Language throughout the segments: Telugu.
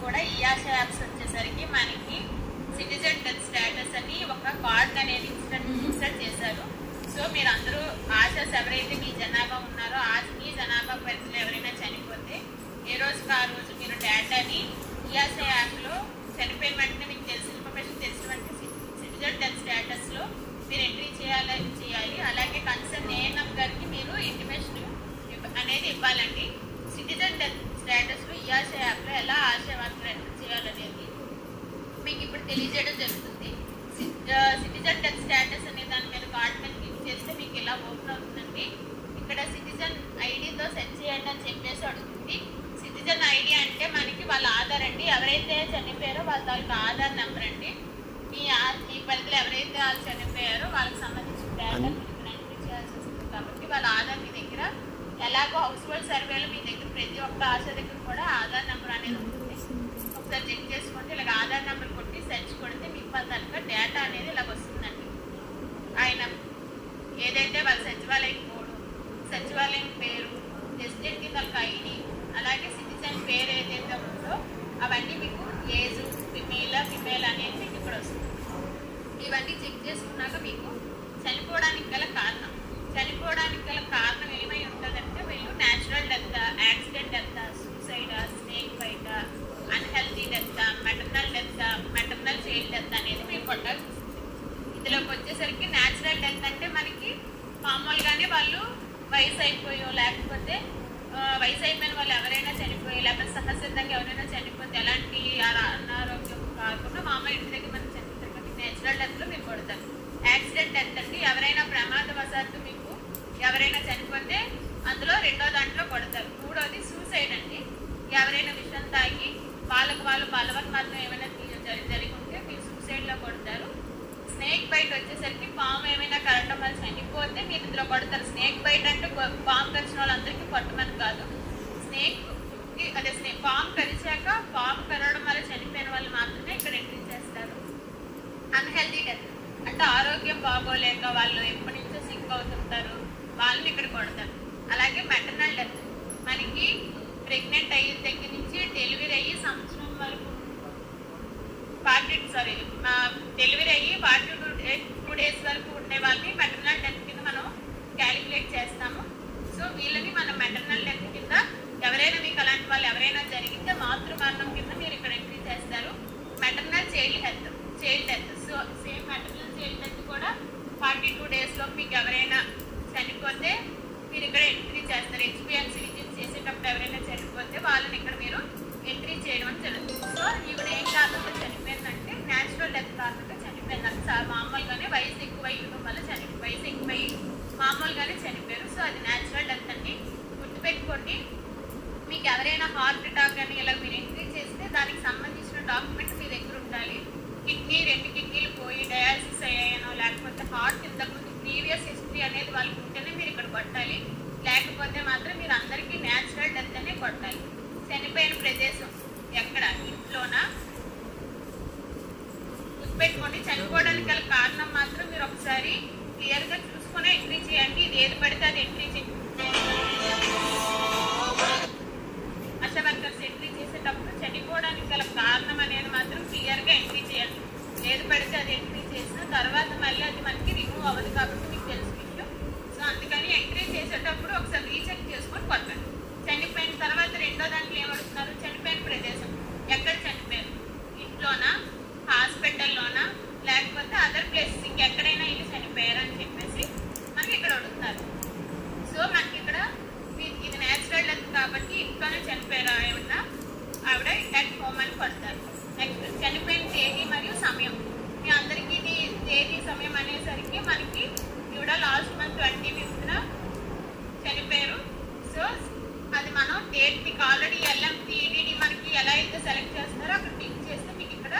కూడా ఈయాస యాప్స్ వచ్చేసరికి మనకి సిటిజన్ డెత్ స్టేటస్ అని ఒక కార్డ్ అనేది ఇన్స్టాల్ చేశారు. సో మీరు అందరూ ఆశాస్ ఎవరైతే మీ జనాభా ఉన్నారో మీ జనాభా పరిధిలో ఎవరైనా చనిపోతే ఏ రోజుకి ఆ రోజు మీరు డేటాని ఈయాస యాప్లో చనిపోయిన వెంటనే మీకు తెలిసిన ఇన్ఫర్మేషన్ తెలిసిన వెంటనే సిటిజన్ డెత్ స్టేటస్లో మీరు ఎంట్రీ చేయాలి. అలాగే కన్సర్న్ ఏఎన్ఎం గారికి మీరు ఇంటిమేషన్ అనేది ఇవ్వాలండి. సిటిజన్ డెత్ స్టేటస్లో ఈయాస యాప్లో ఎలా ఆశా వర్కర్ ఎంట్రీ చేయాలనేది మీకు ఇప్పుడు తెలియజేయడం జరుగుతుంది. సిటిజన్ డెత్ స్టేటస్ అనే దాని మీద కార్డ్ మీద క్లిక్ చేస్తే మీకు ఇలా ఓపెన్ అవుతుందండి. ఇక్కడ సిటిజన్ ఐడితో సెర్చ్ చేయండి అని చెప్పేసి అడుగుతుంది. సిటిజన్ ఐడి అంటే మనకి వాళ్ళ ఆధార్ అండి. ఎవరైతే చనిపోయారో వాళ్ళ తాలూకు ఆధార్ నెంబర్ అండి. మీ పరిధిలో ఎవరైతే వాళ్ళు చనిపోయారో వాళ్ళకి సంబంధించిన డేటా మీరు ఎంట్రీ చేయాల్సి వస్తుంది. కాబట్టి వాళ్ళ ఆధార్ మీ దగ్గర ఎలాగో హౌస్ హోల్డ్ సర్వేలో మీ దగ్గర ప్రతి ఒక్క ఆశా దగ్గర కూడా ఆధార్ నెంబర్ అనేది ఉంటుంది. ఒకసారి చెక్ చేసుకోండి. ఇలాగ ఆధార్ నెంబర్ కొట్టి సెర్చ్ కొడితే మీకు వాళ్ళ తాలూకా డేటా అనేది ఇలాగ వస్తుందండి. ఆయన ఏదైతే వాళ్ళ సచివాలయం కోడ్, సచివాలయం పేరు, రెసిడెంట్ తాలూకా ఐడి, అలాగే సిటిజన్ పేరు ఏదైతే ఉందో అవన్నీ మీకు ఏజ్ ఫిమేల్ అనేది మీకు ఇక్కడ వస్తుంది. ఇవన్నీ చెక్ చేసుకున్నాక మీకు చనిపోవడానికి గల కారణం ఏమై ఉంటుందంటే వీళ్ళు natural death, accident death, suicide, snake bite, unhealthy death, maternal child death అనేది మేము కొట్టాల్సి వస్తుంది. ఇందులోకి వచ్చేసరికి న్యాచురల్ డెత్ అంటే మనకి మామూలుగానే వాళ్ళు వయసు అయిపోయో లేకపోతే వయసు అయిపోయిన వాళ్ళు ఎవరైనా చనిపోయి లేకపోతే సహజంగా ఎవరైనా చనిపోతే ఎలాంటి అనారోగ్యం కాకుండా మామూలు ఇంటి దగ్గర మనం చనిపోతారు కాబట్టి నేచురల్ డెత్లో మీరు కొడతారు. యాక్సిడెంట్ డెత్ అంటే ఎవరైనా ప్రమాదవశాత్తు మీకు ఎవరైనా చనిపోతే అందులో రెండో దాంట్లో కొడతారు. మూడోది సూసైడ్ అండి. ఎవరైనా విషయం తాగి వాళ్ళకు వాళ్ళు బలవన్మరణం ఏమైనా జరిగి ఉంటే మీరు సూసైడ్లో కొడతారు. స్నేక్ బైట్ వచ్చేసరికి పాము ఏమైనా కరవడం వల్ల చనిపోతే మీరు ఇందులో కొడతారు. స్నేక్ బైట్ అంటే పాము కరిచిన వాళ్ళందరికీ కొట్టమని కాదు. పాము కరిచాక పాము కరవడం వల్ల చనిపోయిన వాళ్ళు మాత్రమే ఇక్కడ ఎంట్రీ చేస్తారు. అన్హెల్తీ డెత్ అంటే ఆరోగ్యం బాగోలేక వాళ్ళు ఎప్పటి నుంచో సిక్ అవుతుంటారు, వాళ్ళని ఇక్కడ కొడతారు. అలాగే మెటర్నల్ డెత్ మనకి ప్రెగ్నెంట్ అయ్యే దగ్గర నుంచి డెలివరీ అయ్యి సంవత్సరం వరకు డెలివరీ అయ్యి 42 days వరకు ఉండే వాళ్ళని మెటర్నల్ డెత్ కింద మనం క్యాలిక్యులేట్ చేస్తాము. సో వీళ్ళని మనం మెటర్నల్ డెత్ కింద ఎవరైనా మీకు అలాంటి వాళ్ళు ఎవరైనా జరిగితే మాతృమరణం కింద మీరు ఇక్కడ ఎంట్రీ చేస్తారు. Maternal child death so same maternal child death కూడా 42 days మీకు ఎవరైనా చనిపోతే మీరు ఇక్కడ ఎంట్రీ చేస్తారు. ఎక్స్పీరియన్స్ చేసేటప్పుడు ఎవరైనా చనిపోతే వాళ్ళని ఇక్కడ మీరు ఎంట్రీ చేయడం అని జరుగుతుంది. సో ఈవిడ ఏం కారణంగా చనిపోయిందంటే న్యాచురల్ డెత్ కారణంగా చనిపోయిందంటే మామూలుగానే వయసు ఎక్కువ ఇవ్వడం వల్ల వయసు ఎక్కువయ్యి మామూలుగానే చనిపోయారు. సో అది న్యాచురల్ డెత్ అండి. గుర్తుపెట్టుకోండి, మీకు ఎవరైనా హార్ట్ అటాక్ అని ఇలా మీరు ఎంట్రీ చేస్తే దానికి సంబంధించిన డాక్యుమెంట్ మీ దగ్గర ఉండాలి. 2 కిడ్నీలు పోయి డయాలసిస్ అయ్యాయనో లేకపోతే హార్ట్ ఇంతకుముందు ప్రీవియస్ హిస్టరీ అనేది వాళ్ళకి ఉంటేనే మీరు ఇక్కడ కొట్టాలి. లేకపోతే మాత్రం మీరు అందరికీ న్యాచురల్ డెత్ అనే కొట్టాలి. చనిపోయిన ప్రదేశం ఎక్కడ, ఇంట్లోనా? గుర్తుపెట్టుకోండి, చనిపోవడానికి గల కారణం మాత్రం మీరు ఒకసారి క్లియర్గా చూసుకునే ఎంట్రీ చేయండి. ఇది ఏది పడితే అది ఎంట్రీ చేయండి. ఆశా వర్కర్స్ ఎంట్రీ చేసేటప్పుడు చనిపోవడానికి గల కారణం అనేది మాత్రం క్లియర్గా ఎంట్రీ చేయాలి. ఏది పడితే అది ఎంట్రీ చేసిన తర్వాత మళ్ళీ అది మనకి రిమూవ్ అవ్వదు కాబట్టి మీకు తెలుసు విషయం. సో అందుకని ఎంట్రీ చేసేటప్పుడు ఒకసారి రీచెక్ చేసుకొని కొట్టండి. చనిపోయిన తర్వాత రెండో దాంట్లో ఏమడుతున్నారు, చనిపోయిన ప్రదేశం ఎక్కడ చనిపోయారు, ఇంట్లోనా, హాస్పిటల్లోనా, లేకపోతే అదర్ ప్లేసెస్ ఇంకెక్కడైనా ఇల్లు చనిపోయారు అని చెప్పేసి మనకి ఇక్కడ అడుగుతున్నారు. సో మనకి ఇక్కడ ఇది న్యాచురల్ డెత్ కాబట్టి ఇంట్లోనే చనిపోయారు ఆవిడ అట్ హోమ్ అని కొడతారు. నెక్స్ట్ చనిపోయిన తేదీ మరియు సమయం. మీ అందరికీ ఇది తేదీ సమయం అనేసరికి మనకి ఈవిడ లాస్ట్ మంత్ 25th చనిపోయారు. సో అది మనం డేట్ మీకు ఆల్రెడీ LMTDD మనకి ఎలా అయితే సెలెక్ట్ చేస్తారో అక్కడ క్లిక్ చేస్తే మీకు ఇక్కడ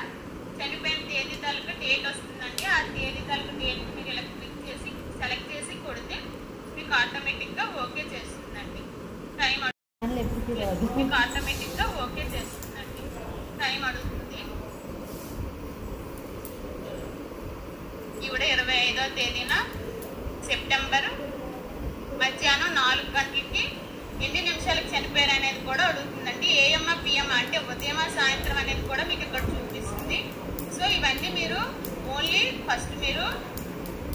చనిపోయిన తేదీ తాలూకు డేట్ వస్తుందండి. ఆ తేదీ తాలూకు డేట్ మీరు ఇలా క్లిక్ చేసి సెలెక్ట్ చేసి కొడితే మీకు ఆటోమేటిక్గా ఓకే చేస్తుందండి. టైం మీకు ఆటోమేటిక్గా ఓకే చేస్తుందండి. టైం అడుగుతుంది. ఈవిడ 25వ తేదీన సెప్టెంబర్ మధ్యాహ్నం 4 గంటలకి ఎన్ని నిమిషాలకు చనిపోయారు అనేది కూడా అడుగుతుందండి. AM PM అంటే ఉదయం సాయంత్రం కూడా మీకు ఇక్కడ చూపిస్తుంది. సో ఇవన్నీ మీరు ఓన్లీ ఫస్ట్ మీరు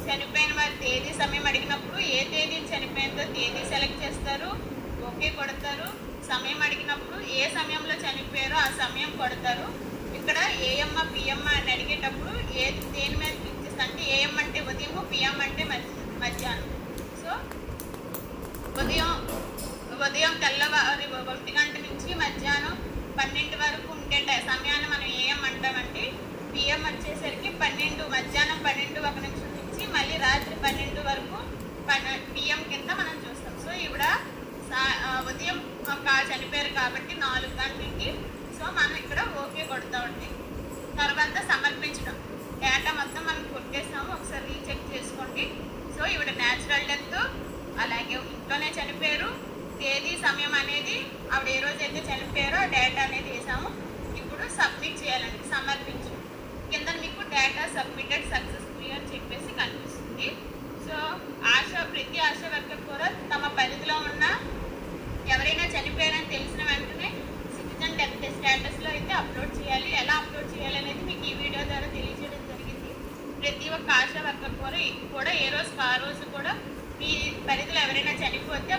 చనిపోయిన వారి తేదీ సమయం అడిగినప్పుడు ఏ తేదీ చనిపోయిందో తేదీ సెలెక్ట్ చేస్తారు, ఓకే కొడతారు. సమయం అడిగినప్పుడు ఏ సమయంలో చనిపోయారో ఆ సమయం కొడతారు. ఇక్కడ ఏఎం పిఎం అని అడిగేటప్పుడు దేని మీద క్లిక్ చేస్తారు అంటే ఏఎం అంటే ఉదయం, పిఎం అంటే మధ్యాహ్నం. సో ఉదయం తెల్లవారి 1 గంట నుంచి మధ్యాహ్నం 12 వరకు ఉండే సమయాన్ని మనం ఏఎం అంటామండి. పిఎం వచ్చేసరికి మధ్యాహ్నం 12 నుంచి మళ్ళీ రాత్రి 12 వరకు పిఎం కింద మనం చూస్తాం. సో ఇవిడ ఉదయం చనిపోయారు కాబట్టి 4 గంటలకి. సో మనం ఇక్కడ ఓకే కొడతామండి. తర్వాత సమర్పించడం డేటా మొత్తం మనం కొట్టేస్తాము. ఒకసారి రీచెక్ చేసుకోండి. సో ఇవిడ న్యాచురల్ డెత్, అలాగే ఇంట్లోనే చనిపోయారు, తేదీ సమయం అనేది ఆవిడ ఏ రోజైతే చనిపోయారో ఆ డేటా అనేది వేసాము. ఇప్పుడు సబ్మిట్ చేయాలండి, సమర్పించు. కింద మీకు డేటా సబ్మిటెడ్ సక్సెస్ఫుల్లీ అని చెప్పేసి కనిపిస్తుంది. సో ప్రతి ఆశా వర్కర్ కూడా తమ పరిధిలో ఉన్న ఎవరైనా చనిపోయారని తెలిసిన వెంటనే సిటిజన్ డెత్ స్టేటస్లో అయితే అప్లోడ్ చేయాలి. ఎలా అప్లోడ్ చేయాలి అనేది మీకు ఈ వీడియో ద్వారా తెలియజేయడం జరిగింది. ప్రతి ఒక్క ఆశా వర్కర్ కూడా ఏ రోజుకి ఆ రోజు కూడా మీ పరిధిలో ఎవరైనా చనిపోతే